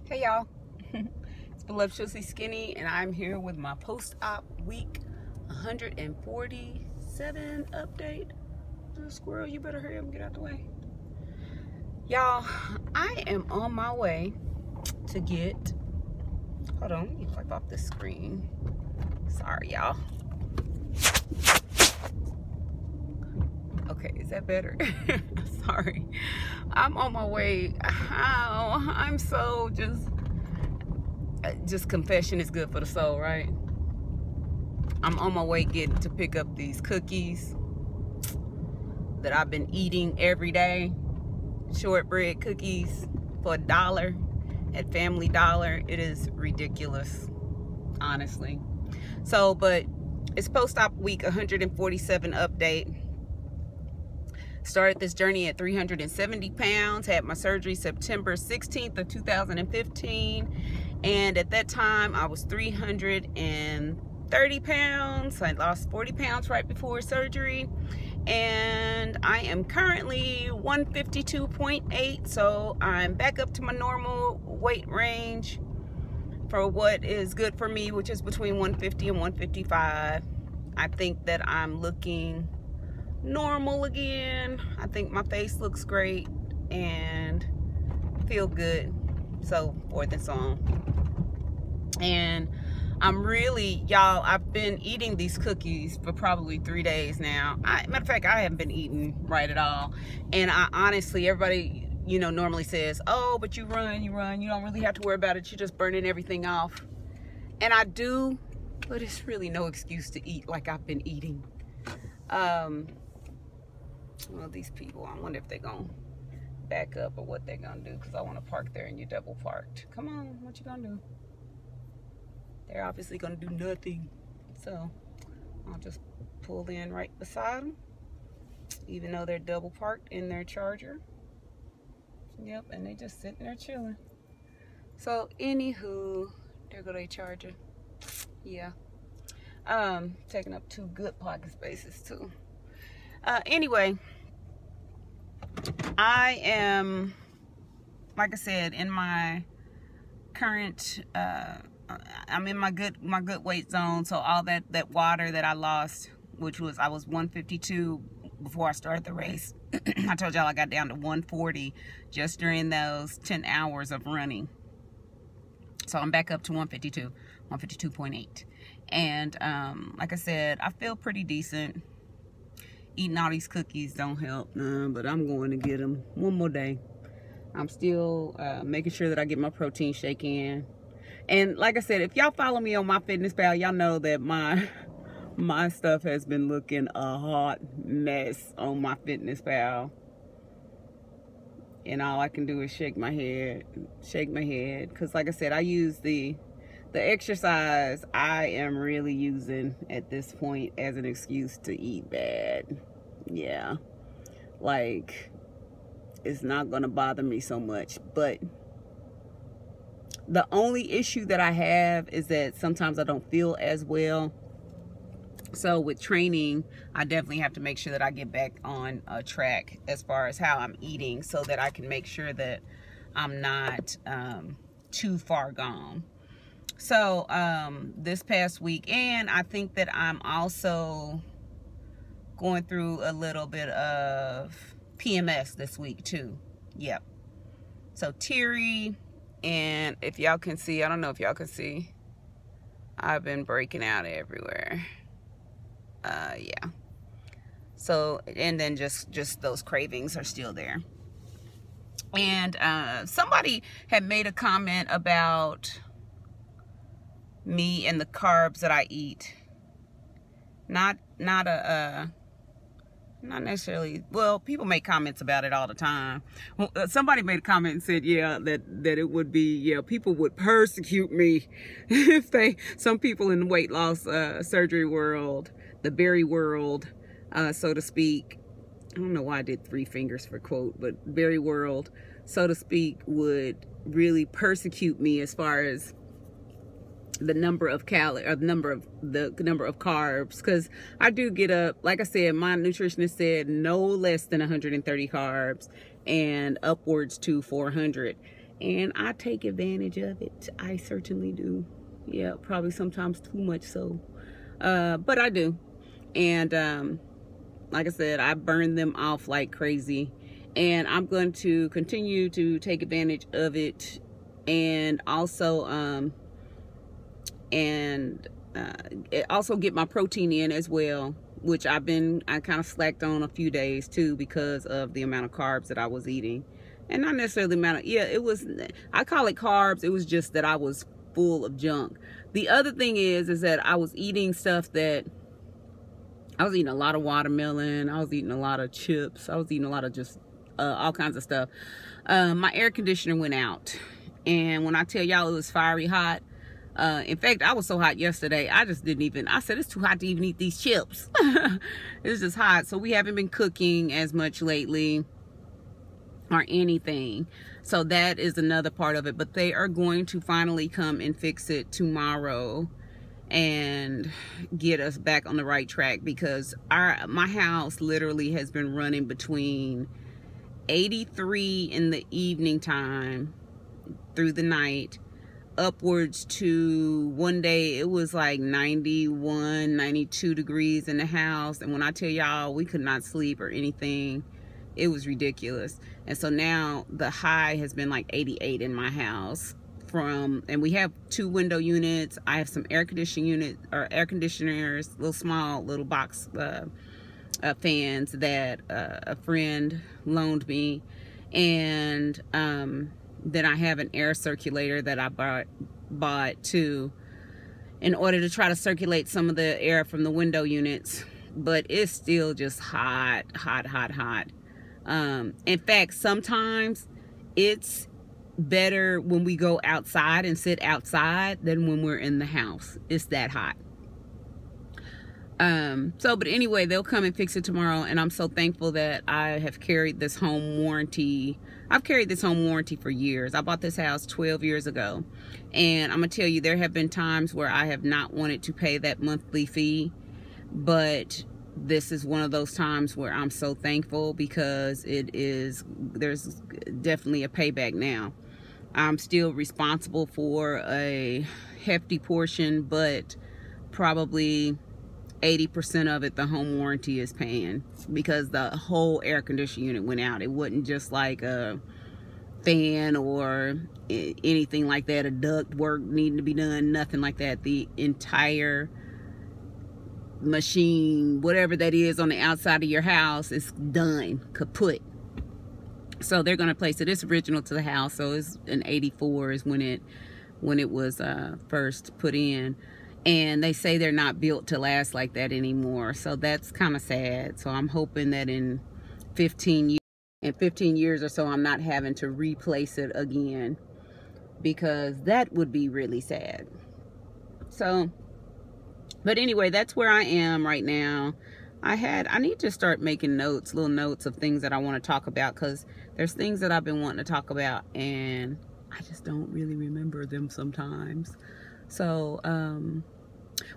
Hey y'all, it's Voluptuously Skinny, and I'm here with my post-op week 147 update. Little squirrel, you better hurry up and get out the way. Y'all, I am on my way to get, hold on, let me wipe off the screen. Sorry y'all. Okay, is that better? Sorry. I'm on my way. I'm so just confession is good for the soul, right? I'm on my way getting to pick up these cookies that I've been eating every day. Shortbread cookies for $1 at Family Dollar. It is ridiculous, honestly. So, but it's post-op week 147 update. Started this journey at 370 pounds, had my surgery September 16th of 2015, and at that time I was 330 pounds. I lost 40 pounds right before surgery, and I am currently 152.8, so I'm back up to my normal weight range for what is good for me, which is between 150 and 155. I think that I'm looking normal again. I think my face looks great and feel good, so forth and so on. And I'm really, y'all, I've been eating these cookies for probably 3 days now. Matter of fact, I haven't been eating right at all. And I honestly, everybody, you know, normally says, oh, but you run, you don't really have to worry about it, you're just burning everything off. And I do, but it's really no excuse to eat like I've been eating. Well, these people, I wonder if they're gonna back up or what they're gonna do, because I want to park there and you're double parked. Come on, what you gonna do? They're obviously gonna do nothing, so I'll just pull in right beside them, even though they're double parked in their Charger. Yep, and they just sitting there chilling. So anywho, there go their Charger. Yeah, taking up 2 good parking spaces too. Anyway, I am, like I said, in my current, I'm in my good weight zone. So all that water that I lost, which was, I was 152 before I started the race. I told y'all I got down to 140 just during those 10 hours of running. So I'm back up to 152, 152.8. And like I said, I feel pretty decent. Eating all these cookies don't help, but I'm going to get them one more day. I'm still making sure that I get my protein shake in. And like I said, if y'all follow me on my MyFitnessPal, y'all know that my stuff has been looking a hot mess on my MyFitnessPal. And all I can do is shake my head. Because like I said, I use the exercise I am really using at this point as an excuse to eat bad. Yeah, like, it's not gonna bother me so much. But the only issue that I have is that sometimes I don't feel as well. So with training, I definitely have to make sure that I get back on a track as far as how I'm eating, so that I can make sure that I'm not too far gone. So this past week, and I think that I'm also going through a little bit of PMS this week too. Yep. So teary, and if y'all can see, I don't know if y'all can see, I've been breaking out everywhere. Yeah. So, and then just those cravings are still there. And somebody had made a comment about me and the carbs that I eat. Not necessarily, well, people make comments about it all the time. Well, somebody made a comment and said, yeah, that it would be, yeah, people would persecute me if some people in the weight loss surgery world, the berry world, so to speak, I don't know why I did 3 fingers for quote, but berry world, so to speak, would really persecute me as far as the number of calories, or the number of carbs, because I do get up, like I said, my nutritionist said no less than 130 carbs and upwards to 400. and I take advantage of it. I certainly do. Yeah, probably sometimes too much so, but I do. And like I said, I burn them off like crazy, and I'm going to continue to take advantage of it, and also also get my protein in as well, which I kind of slacked on a few days too because of the amount of carbs that I was eating. And not necessarily the amount of, I call it carbs. It was just that I was full of junk. The other thing is that I was eating stuff that, I was eating a lot of watermelon. I was eating a lot of chips. I was eating a lot of just all kinds of stuff. My air conditioner went out. And when I tell y'all it was fiery hot, in fact, I was so hot yesterday, I just didn't even, I said, it's too hot to even eat these chips. It's just hot. So we haven't been cooking as much lately or anything. So that is another part of it. But they are going to finally come and fix it tomorrow and get us back on the right track, because my house literally has been running between 83 in the evening time through the night upwards to one day it was like 91, 92 degrees in the house. And when I tell y'all we could not sleep or anything, it was ridiculous. And so now the high has been like 88 in my house. And we have 2 window units. I have some air conditioners, little small little box fans that a friend loaned me, and then I have an air circulator that I bought too, in order to try to circulate some of the air from the window units. But it's still just hot. In fact, sometimes it's better when we go outside and sit outside than when we're in the house. It's that hot. But anyway, they'll come and fix it tomorrow, and I'm so thankful that I have carried this home warranty. I've carried this home warranty for years. I bought this house 12 years ago, and I'm gonna tell you, there have been times where I have not wanted to pay that monthly fee, but this is one of those times where I'm so thankful, because there's definitely a payback now. I'm still responsible for a hefty portion, but probably 80% of it the home warranty is paying, because the whole air conditioning unit went out. It wasn't just like a fan or anything like that, a duct work needing to be done, nothing like that. The entire machine, whatever that is on the outside of your house, is done, kaput. So they're going to place it. It's original to the house, so it's an 84 is when it was first put in. And they say they're not built to last like that anymore. So that's kind of sad. So I'm hoping that in 15 years or so, I'm not having to replace it again, because that would be really sad. So, but anyway, that's where I am right now. I need to start making notes, little notes of things that I want to talk about, because there's things that I've been wanting to talk about and I just don't really remember them sometimes. So,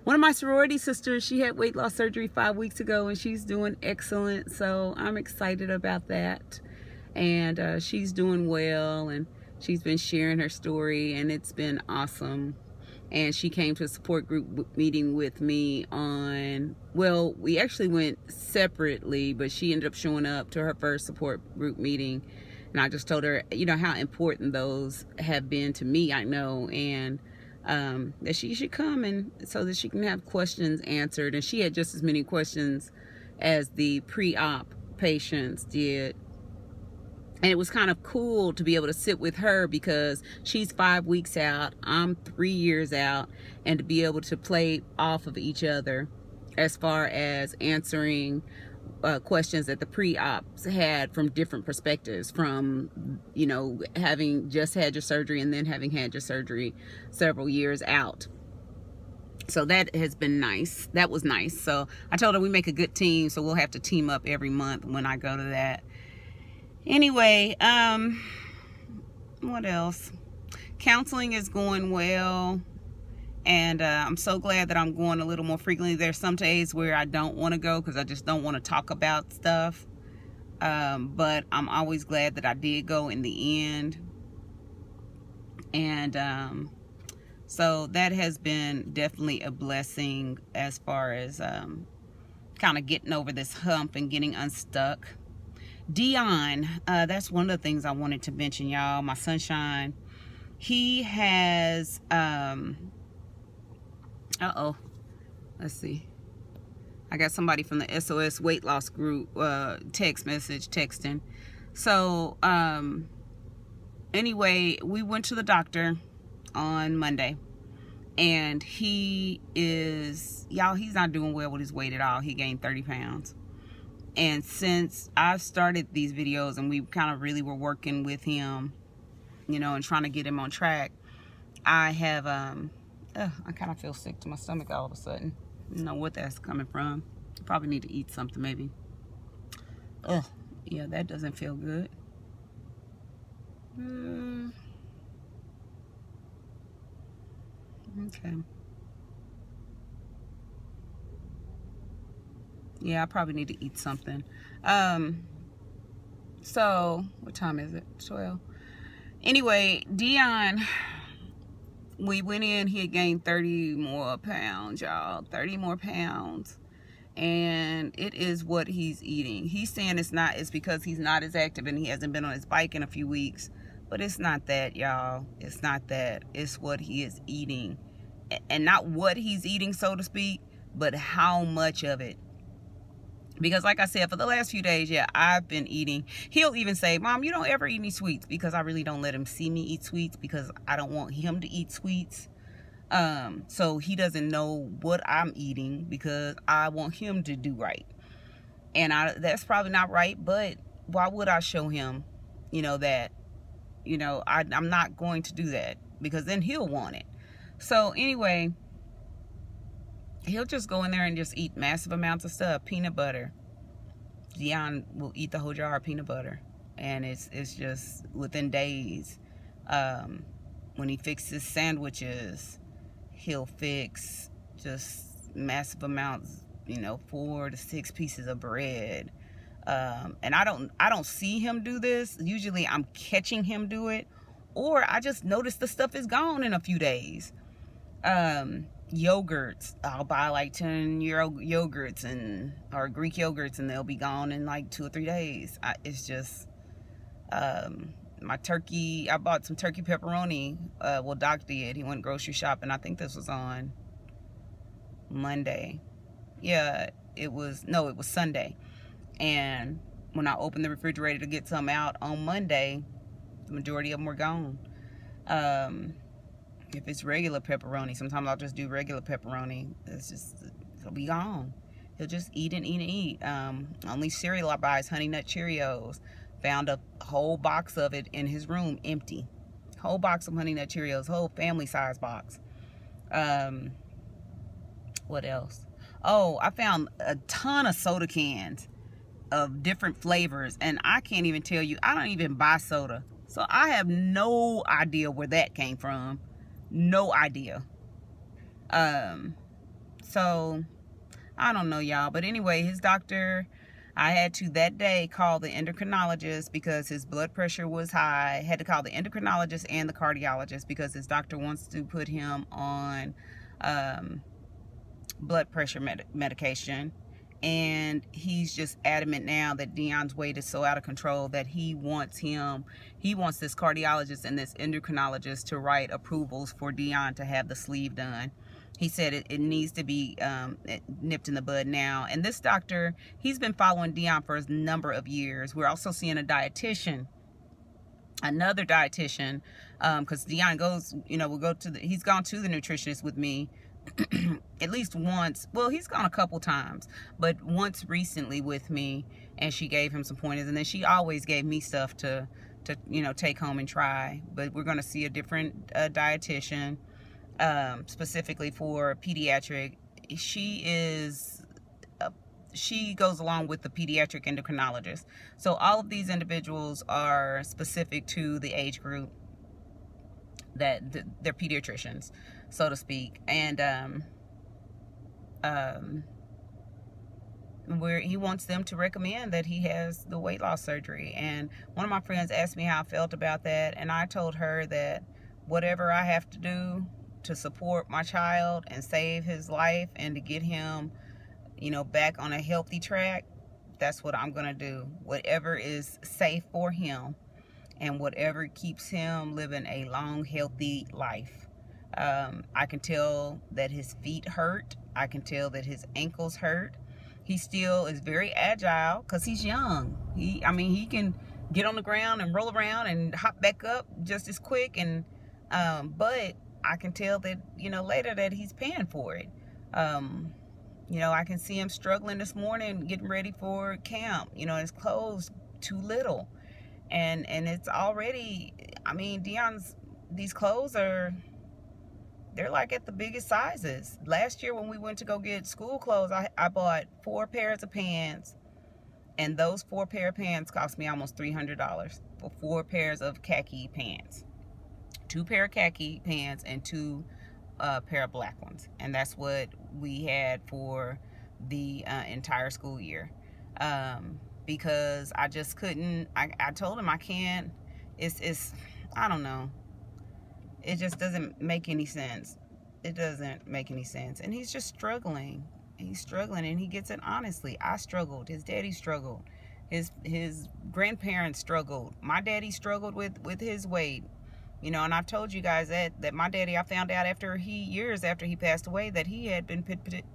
one of my sorority sisters, she had weight loss surgery 5 weeks ago, and she's doing excellent. So I'm excited about that. And she's doing well, and she's been sharing her story, and it's been awesome. And she came to a support group meeting with me on, well, we actually went separately, but she ended up showing up to her first support group meeting. And I just told her, you know, how important those have been to me, I know, and that she should come, and so that she can have questions answered. And she had just as many questions as the pre-op patients did. And it was kind of cool to be able to sit with her, because she's 5 weeks out, I'm 3 years out, and to be able to play off of each other as far as answering questions that the pre-ops had from different perspectives, from, you know, having just had your surgery and then having had your surgery several years out. So that has been nice. That was nice. So I told her we make a good team, so we'll have to team up every month when I go to that. Anyway, what else? Counseling is going well, and I'm so glad that I'm going a little more frequently. There's some days where I don't want to go because I just don't want to talk about stuff, but I'm always glad that I did go in the end. And so that has been definitely a blessing as far as kind of getting over this hump and getting unstuck. Dion, that's one of the things I wanted to mention, y'all. My sunshine, he has let's see, I got somebody from the SOS weight loss group text message texting. So anyway, we went to the doctor on Monday, and he is, y'all, he's not doing well with his weight at all. He gained 30 pounds. And since I've started these videos and we kind of really were working with him, you know, and trying to get him on track, I have I kind of feel sick to my stomach all of a sudden. I don't know what that's coming from. I probably need to eat something maybe. Yeah, that doesn't feel good. Okay. Yeah, I probably need to eat something. So what time is it? 12. Anyway, Dion, we went in, he had gained 30 more pounds, y'all. 30 more pounds. And it is what he's eating. He's saying it's because he's not as active and he hasn't been on his bike in a few weeks. But it's not that, y'all. It's not that. It's what he is eating. And not what he's eating, so to speak, but how much of it. Because like I said, for the last few days, yeah, I've been eating. He'll even say, Mom, you don't ever eat any sweets, because I really don't let him see me eat sweets because I don't want him to eat sweets. So he doesn't know what I'm eating because I want him to do right. And that's probably not right, but why would I show him, you know, that, you know, I'm not going to do that, because then he'll want it. So anyway, he'll just go in there and just eat massive amounts of stuff. Peanut butter. Dion will eat the whole jar of peanut butter. And it's just within days. When he fixes sandwiches, he'll fix just massive amounts, you know, 4 to 6 pieces of bread. And I don't see him do this. Usually I'm catching him do it, or I just notice the stuff is gone in a few days. Yogurts, I'll buy like 10 yogurts or Greek yogurts, and they'll be gone in like 2 or 3 days. It's just my turkey. I bought some turkey pepperoni. Well, Doc did. He went grocery shopping. I think this was on Monday. Yeah, it was Sunday. And when I opened the refrigerator to get some out on Monday, the majority of them were gone. If it's regular pepperoni, sometimes I'll just do regular pepperoni. It'll be gone. He'll just eat and eat and eat. Only cereal I buy is Honey Nut Cheerios. Found a whole box of it in his room, empty. Whole box of Honey Nut Cheerios, whole family size box. What else? Oh, I found a ton of soda cans of different flavors, and I can't even tell you. I don't even buy soda, so I have no idea where that came from. No idea. So I don't know, y'all, but anyway, his doctor, I had to that day call the endocrinologist because his blood pressure was high. Had to call the endocrinologist and the cardiologist because his doctor wants to put him on blood pressure medication. And he's just adamant now that Dion's weight is so out of control that he wants this cardiologist and this endocrinologist to write approvals for Dion to have the sleeve done. He said it needs to be nipped in the bud now. And this doctor, he's been following Dion for a number of years. We're also seeing a dietitian, another dietitian, because Dion goes, you know, he's gone to the nutritionist with me at least once. Well, he's gone a couple times, but once recently with me, and she gave him some pointers, and then she always gave me stuff to you know, take home and try. But we're going to see a different dietitian, specifically for pediatric. She goes along with the pediatric endocrinologist. So all of these individuals are specific to the age group that they're pediatricians, so to speak. And where he wants them to recommend that he has the weight loss surgery. And one of my friends asked me how I felt about that, and I told her that, whatever I have to do to support my child and save his life and to get him, you know, back on a healthy track, that's what I'm gonna do. Whatever is safe for him and whatever keeps him living a long, healthy life. I can tell that his feet hurt. I can tell that his ankles hurt. He still is very agile because he's young. I mean, he can get on the ground and roll around and hop back up just as quick. And but I can tell that, you know, later that he's paying for it. You know, I can see him struggling this morning getting ready for camp. You know, his clothes too little. And it's already, I mean, these clothes are, they're like at the biggest sizes. Last year when we went to go get school clothes, I bought 4 pairs of pants, and those 4 pair of pants cost me almost $300 for 4 pairs of khaki pants. 2 pair of khaki pants and 2 pair of black ones. And that's what we had for the entire school year. Because I just couldn't, I told him I can't, it's, I don't know. It just doesn't make any sense. It doesn't make any sense. And he's just struggling. He's struggling, and he gets it honestly. I struggled. His daddy struggled. His grandparents struggled. My daddy struggled with his weight. You know, and I've told you guys that my daddy, I found out years after he passed away, that he had been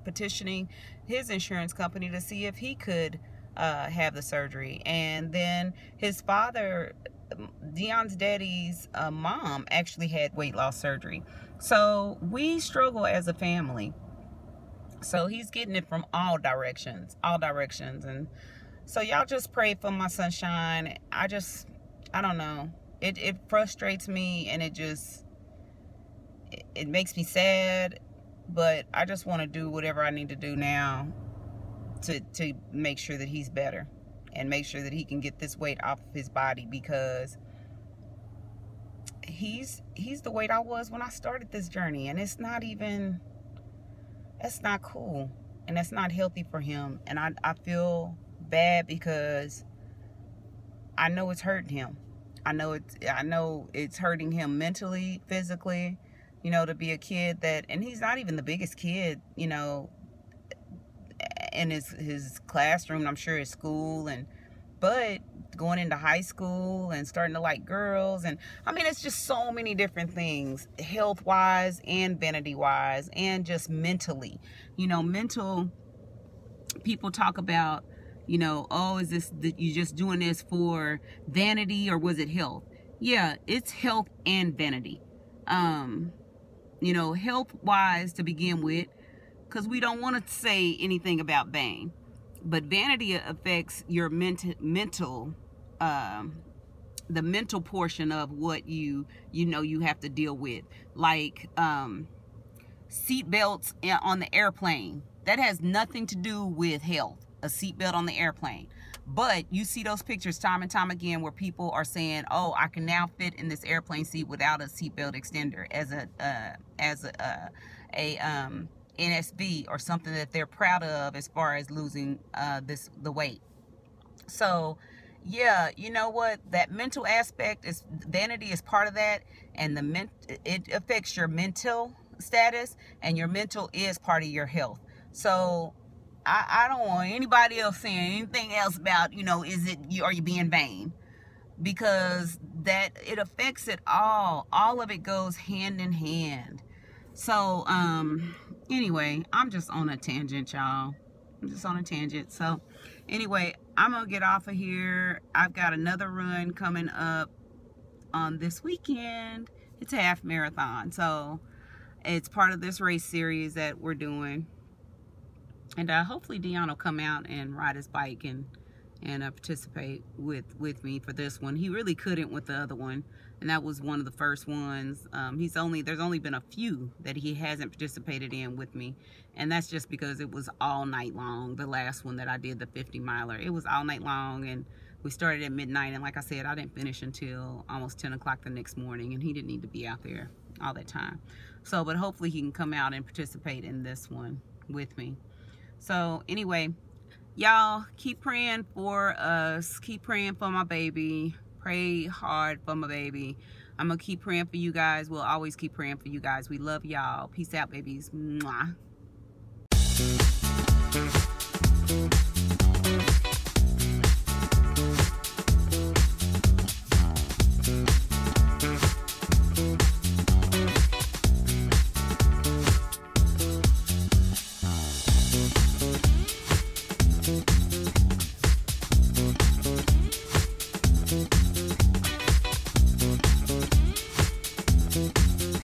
petitioning his insurance company to see if he could have the surgery. And then his father, Deion's daddy's mom, actually had weight loss surgery. So we struggle as a family. So he's getting it from all directions. And so y'all just pray for my sunshine. I don't know. It frustrates me, and it makes me sad, but I just want to do whatever I need to do now to make sure that he's better and make sure that he can get this weight off of his body, because he's the weight I was when I started this journey, and that's not cool, and that's not healthy for him. And I feel bad because I know it's hurting him. I know it's hurting him mentally, physically, you know, to be a kid that, and he's not even the biggest kid, you know, in his classroom, I'm sure his school, but going into high school and starting to like girls, and I mean, it's just so many different things, health wise and vanity wise, and just mentally, you know, people talk about, you know, oh, is this you just doing this for vanity, or was it health? Yeah, it's health and vanity. You know, health wise to begin with, because we don't want to say anything about vain, but vanity affects your mental, the mental portion of what you have to deal with, like seat belts on the airplane. That has nothing to do with health, a seatbelt on the airplane. But you see those pictures time and time again where people are saying, oh, I can now fit in this airplane seat without a seatbelt extender as a NSV, or something that they're proud of as far as losing the weight. So yeah, you know what, that mental aspect is, vanity is part of that, and it affects your mental status, and your mental is part of your health. So I don't want anybody else saying anything else about, you know, are you being vain? Because that, it affects it all. All of it goes hand in hand. So, anyway, I'm just on a tangent, y'all. I'm just on a tangent. So, anyway, I'm going to get off of here. I've got another run coming up on this weekend. It's a half marathon. So, it's part of this race series that we're doing. And hopefully Deion will come out and ride his bike and participate with me for this one. He really couldn't with the other one, and that was one of the first ones. There's only been a few that he hasn't participated in with me, and that's just because it was all night long. The last one that I did, the 50 miler, it was all night long, and we started at midnight, and like I said, I didn't finish until almost 10 o'clock the next morning, and he didn't need to be out there all that time. So, but hopefully he can come out and participate in this one with me. So anyway, y'all keep praying for us. Keep praying for my baby. Pray hard for my baby. I'm going to keep praying for you guys. We'll always keep praying for you guys. We love y'all. Peace out, babies. Mwah.